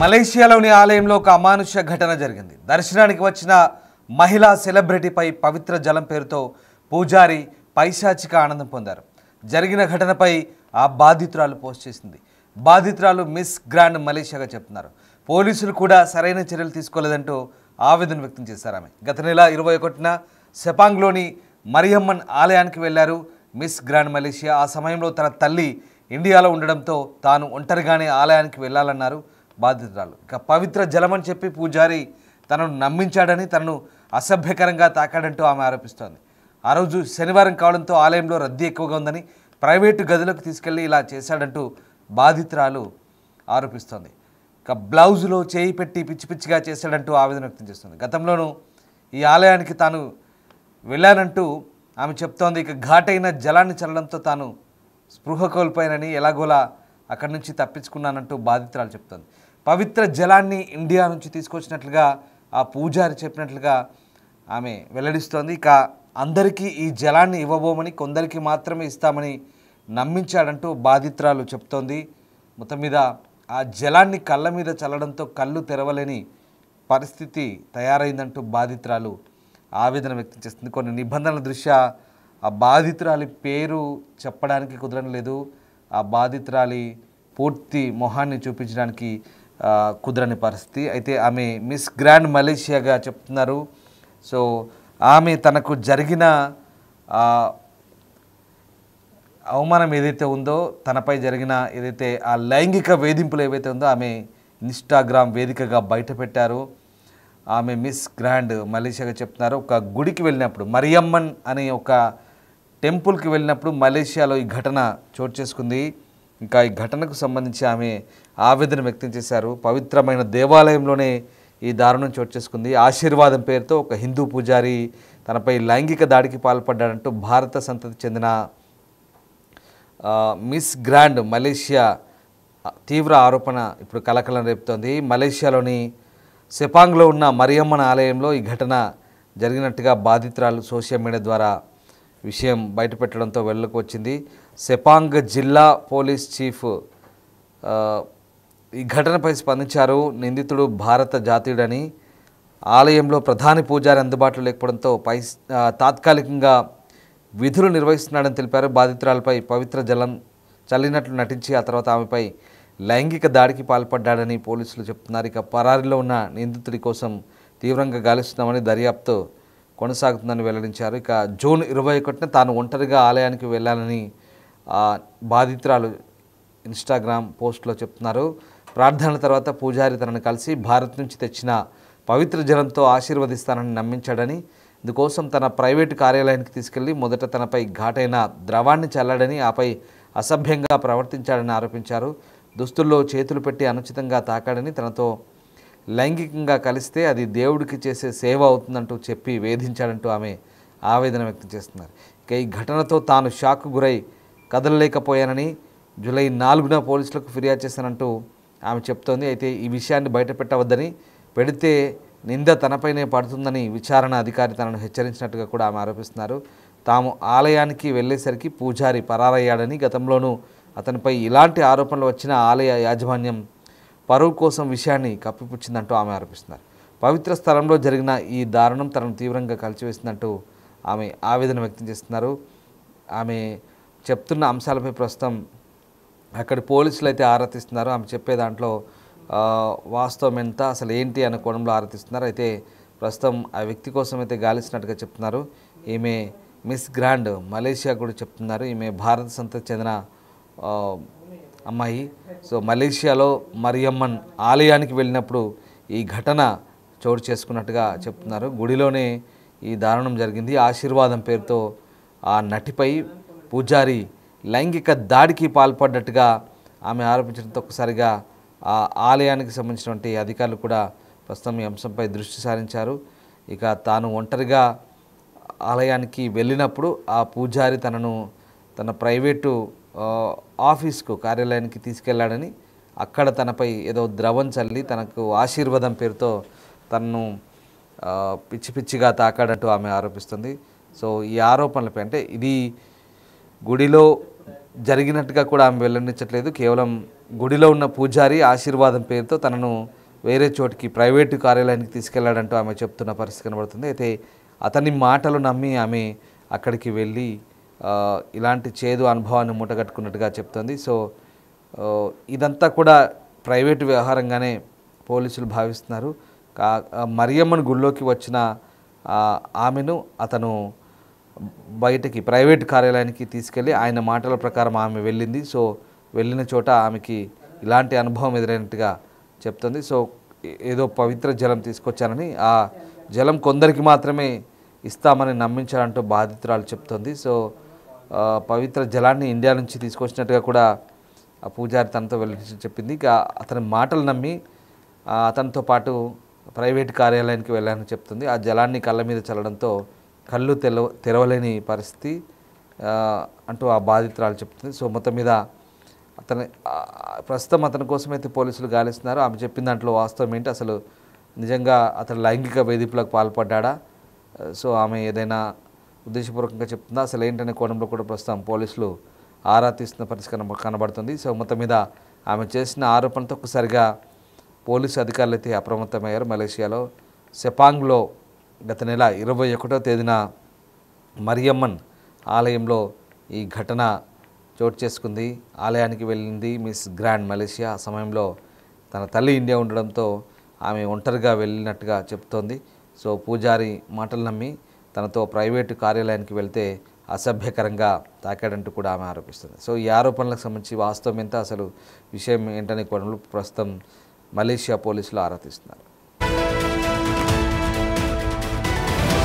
మలేషియాలోని ఆలయంలో ఒక అమానుష్య ఘటన జరిగింది. దర్శనానికి వచ్చిన మహిళా సెలబ్రిటీపై పవిత్ర జలం పేరుతో పూజారి పైశాచిక ఆనందం పొందారు. జరిగిన ఘటనపై ఆ బాధితురాలు పోస్ట్ చేసింది. బాధితురాలు మిస్ గ్రాండ్ మలేషియాగా చెప్తున్నారు. పోలీసులు కూడా సరైన చర్యలు తీసుకోలేదంటూ ఆవేదన వ్యక్తం చేశారు. ఆమె గత నెల 21న సెపాంగ్లోని మరియమ్మన్ ఆలయానికి వెళ్లారు మిస్ గ్రాండ్ మలేషియా. ఆ సమయంలో తన తల్లి ఇండియాలో ఉండడంతో తాను ఒంటరిగానే ఆలయానికి వెళ్లాలన్నారు బాధితురాలు. ఇక పవిత్ర జలమని చెప్పి పూజారి తనను నమ్మించాడని, తనను అసభ్యకరంగా తాకాడంటూ ఆమె ఆరోపిస్తోంది. ఆ రోజు శనివారం కావడంతో ఆలయంలో రద్దీ ఎక్కువగా ఉందని ప్రైవేటు గదులకు తీసుకెళ్లి ఇలా చేశాడంటూ బాధితురాలు ఆరోపిస్తోంది. ఇక బ్లౌజులో చేయి పెట్టి పిచ్చి పిచ్చిగా చేశాడంటూ ఆవేదన వ్యక్తం చేస్తుంది. గతంలోనూ ఈ ఆలయానికి తాను వెళ్ళానంటూ ఆమె చెప్తోంది. ఇక ఘాటైన జలాన్ని చల్లడంతో తాను స్పృహ కోల్పోయానని, ఎలాగోలా అక్కడి నుంచి తప్పించుకున్నానంటూ బాధితురాలు చెప్తోంది. పవిత్ర జలాన్ని ఇండియా నుంచి తీసుకొచ్చినట్లుగా ఆ పూజారి చెప్పినట్లుగా ఆమె వెల్లడిస్తోంది. ఇక అందరికీ ఈ జలాన్ని ఇవ్వబోమని, కొందరికి మాత్రమే ఇస్తామని నమ్మించాడంటూ బాధితురాలు చెప్తోంది. మొత్తం మీద ఆ జలాన్ని కళ్ళ మీద చల్లడంతో కళ్ళు తెరవలేని పరిస్థితి తయారైందంటూ బాధితురాలు ఆవేదన వ్యక్తం చేస్తుంది. కొన్ని నిబంధనల దృష్ట్యా ఆ బాధితురాలి పేరు చెప్పడానికి కుదరడం లేదు. ఆ బాధితురాలి పూర్తి మొహాన్ని చూపించడానికి కుదరని పరిస్థితి. అయితే ఆమె మిస్ గ్రాండ్ మలేషియాగా చెప్తున్నారు. సో ఆమె తనకు జరిగిన అవమానం ఏదైతే ఉందో, తనపై జరిగిన ఏదైతే ఆ లైంగిక వేధింపులు ఏవైతే ఉందో ఆమె ఇన్స్టాగ్రామ్ వేదికగా బయటపెట్టారు. ఆమె మిస్ గ్రాండ్ మలేషియాగా చెప్తున్నారు. ఒక గుడికి వెళ్ళినప్పుడు, మరియమ్మన్ అనే ఒక టెంపుల్కి వెళ్ళినప్పుడు మలేషియాలో ఈ ఘటన చోటు చేసుకుంది. ఇంకా ఈ ఘటనకు సంబంధించి ఆమె ఆవేదన వ్యక్తం చేశారు. పవిత్రమైన దేవాలయంలోనే ఈ దారుణం చోటు చేసుకుంది. ఆశీర్వాదం పేరుతో ఒక హిందూ పూజారి తనపై లైంగిక దాడికి పాల్పడ్డాడంటూ భారత సంతతి చెందిన మిస్ గ్రాండ్ మలేషియా తీవ్ర ఆరోపణ ఇప్పుడు కలకలం రేపుతోంది. మలేషియాలోని సెపాంగ్లో ఉన్న మరియమ్మన్ ఆలయంలో ఈ ఘటన జరిగినట్టుగా బాధితురాలు సోషల్ మీడియా ద్వారా విషయం బయటపెట్టడంతో వెళ్లకు వచ్చింది. సెపాంగ్ జిల్లా పోలీస్ చీఫ్ ఈ ఘటనపై స్పందించారు. నిందితుడు భారత జాతీయుడని, ఆలయంలో ప్రధాని పూజారి అందుబాటులో లేకపోవడంతో తాత్కాలికంగా విధులు నిర్వహిస్తున్నాడని తెలిపారు. బాధితురాలపై పవిత్ర జలం చల్లినట్లు నటించి ఆ తర్వాత ఆమెపై లైంగిక దాడికి పాల్పడ్డాడని పోలీసులు చెప్తున్నారు. ఇక పరారీలో ఉన్న నిందితుడి కోసం తీవ్రంగా గాలిస్తున్నామని, దర్యాప్తు కొనసాగుతుందని వెల్లడించారు. ఇక జూన్ 21న తాను ఒంటరిగా ఆలయానికి వెళ్ళాలని బాధితురాలు ఇన్స్టాగ్రామ్ పోస్ట్లో చెప్తున్నారు. ప్రార్థనల తర్వాత పూజారి తనను కలిసి భారత్ నుంచి తెచ్చిన పవిత్ర జలంతో ఆశీర్వదిస్తానని నమ్మించాడని, ఇందుకోసం తన ప్రైవేటు కార్యాలయానికి తీసుకెళ్లి మొదట తనపై ఘాటైన ద్రవాన్ని చల్లాడని, ఆపై అసభ్యంగా ప్రవర్తించాడని ఆరోపించారు. దుస్తుల్లో చేతులు పెట్టి అనుచితంగా తాకాడని, తనతో లైంగికంగా కలిస్తే అది దేవుడికి చేసే సేవ అవుతుందంటూ చెప్పి వేధించాడంటూ ఆమె ఆవేదన వ్యక్తం చేస్తున్నారు. ఇక ఈ ఘటనతో తాను షాక్కు గురై కదలలేకపోయానని, జూలై 4న పోలీసులకు ఫిర్యాదు చేశానంటూ ఆమె చెప్తోంది. అయితే ఈ విషయాన్ని బయటపెట్టవద్దని, పెడితే నింద తనపైనే పడుతుందని విచారణ అధికారి తనను హెచ్చరించినట్టుగా కూడా ఆమె ఆరోపిస్తున్నారు. తాము ఆలయానికి వెళ్ళేసరికి పూజారి పరారయ్యాడని, గతంలోనూ అతనిపై ఇలాంటి ఆరోపణలు వచ్చిన ఆలయ యాజమాన్యం పరువు కోసం విషయాన్ని కప్పిపుచ్చిందంటూ ఆమె ఆరోపిస్తున్నారు. పవిత్ర స్థలంలో జరిగిన ఈ దారుణం తనను తీవ్రంగా కలిచివేసిందంటూ ఆమె ఆవేదన వ్యక్తం చేస్తున్నారు. ఆమె చెప్తున్న అంశాలపై ప్రస్తుతం అక్కడి పోలీసులు అయితే ఆరా తీస్తున్నారు. ఆమె చెప్పే దాంట్లో వాస్తవం ఎంత, అసలు ఏంటి అనే కోణంలో ఆరా తీస్తున్నారు. అయితే ప్రస్తుతం ఆ వ్యక్తి కోసం అయితే గాలిస్తున్నట్టుగా చెప్తున్నారు. ఈమె మిస్ గ్రాండ్ మలేషియా కూడా చెప్తున్నారు. ఈమె భారత సంతతికి చెందిన అమ్మాయి. సో మలేషియాలో మరియమ్మన్ ఆలయానికి వెళ్ళినప్పుడు ఈ ఘటన చోటు చేసుకున్నట్టుగా చెప్తున్నారు. గుడిలోనే ఈ దారుణం జరిగింది. ఆశీర్వాదం పేరుతో ఆ నటిపై పూజారి లైంగిక దాడికి పాల్పడ్డట్టుగా ఆమె ఆరోపించడంతో ఒక్కసారిగా ఆ ఆలయానికి సంబంధించినటువంటి అధికారులు కూడా ప్రస్తుతం ఈ అంశంపై దృష్టి సారించారు. ఇక తాను ఒంటరిగా ఆలయానికి వెళ్ళినప్పుడు ఆ పూజారి తనను తన ప్రైవేటు ఆఫీస్కు, కార్యాలయానికి తీసుకెళ్లాడని, అక్కడ తనపై ఏదో ద్రవం చల్లి తనకు ఆశీర్వాదం పేరుతో తనను పిచ్చి పిచ్చిగా తాకాడంటూ ఆమె ఆరోపిస్తుంది. సో ఈ ఆరోపణలపై, అంటే ఇది గుడిలో జరిగినట్టుగా కూడా ఆమె వెల్లడించట్లేదు. కేవలం గుడిలో ఉన్న పూజారి ఆశీర్వాదం పేరుతో తనను వేరే చోటికి ప్రైవేటు కార్యాలయానికి తీసుకెళ్లాడంటూ ఆమె చెప్తున్న పరిస్థితి కనబడుతుంది. అయితే అతని మాటలు నమ్మి ఆమె అక్కడికి వెళ్ళి ఇలాంటి చేదు అనుభవాన్ని మూటగట్టుకున్నట్టుగా చెప్తోంది. సో ఇదంతా కూడా ప్రైవేటు వ్యవహారంగానే పోలీసులు భావిస్తున్నారు. మరియమ్మను గుళ్ళోకి వచ్చిన ఆమెను అతను బయటికి ప్రైవేట్ కార్యాలయానికి తీసుకెళ్ళి ఆయన మాటల ప్రకారం ఆమె వెళ్ళింది. సో వెళ్ళిన చోట ఆమెకి ఇలాంటి అనుభవం ఎదురైనట్టుగా చెప్తుంది. సో ఏదో పవిత్ర జలం తీసుకొచ్చానని, ఆ జలం కొందరికి మాత్రమే ఇస్తామని నమ్మించాలంటూ బాధితురాలు చెప్తుంది. సో పవిత్ర జలాన్ని ఇండియా నుంచి తీసుకొచ్చినట్టుగా కూడా ఆ పూజారి తనతో వెళ్ళి చెప్పింది. ఇక అతని మాటలు నమ్మి అతనితో పాటు ప్రైవేట్ కార్యాలయానికి వెళ్ళాలని చెప్తుంది. ఆ జలాన్ని కళ్ళ మీద చల్లడంతో కళ్ళు తెరవలేని పరిస్థితి అంటూ ఆ బాధితురాలు చెప్తుంది. సో మొత్తం మీద ప్రస్తుతం అతని కోసమైతే పోలీసులు గాలిస్తున్నారు. ఆమె చెప్పిన దాంట్లో వాస్తవం ఏంటి, అసలు నిజంగా అతను లైంగిక వేధింపులకు పాల్పడ్డా, సో ఆమె ఏదైనా ఉద్దేశపూర్వకంగా చెప్తుందా, అసలు ఏంటనే కోణంలో కూడా ప్రస్తుతం పోలీసులు ఆరా తీస్తున్న పరిస్థితి కనబడుతుంది. సో మొత్తం మీద ఆమె చేసిన ఆరోపణతో ఒక్కసారిగా పోలీసు అధికారులు అయితే అప్రమత్తమయ్యారు. మలేషియాలో సెపాంగ్లో గత నెల 21వ తేదీన మరియమ్మన్ ఆలయంలో ఈ ఘటన చోటు చేసుకుంది. ఆలయానికి వెళ్ళింది మిస్ గ్రాండ్ మలేషియా. ఆ సమయంలో తన తల్లి ఇండియా ఉండడంతో ఆమె ఒంటరిగా వెళ్ళినట్టుగా చెప్తోంది. సో పూజారి మాటలు నమ్మి తనతో ప్రైవేటు కార్యాలయానికి వెళ్తే అసభ్యకరంగా తాకాడంటూ కూడా ఆమె ఆరోపిస్తుంది. సో ఈ ఆరోపణలకు సంబంధించి వాస్తవం ఎంత, అసలు విషయం ఏంటనే కోణంలో ప్రస్తుతం మలేషియా పోలీసులు ఆరా తీస్తున్నారు.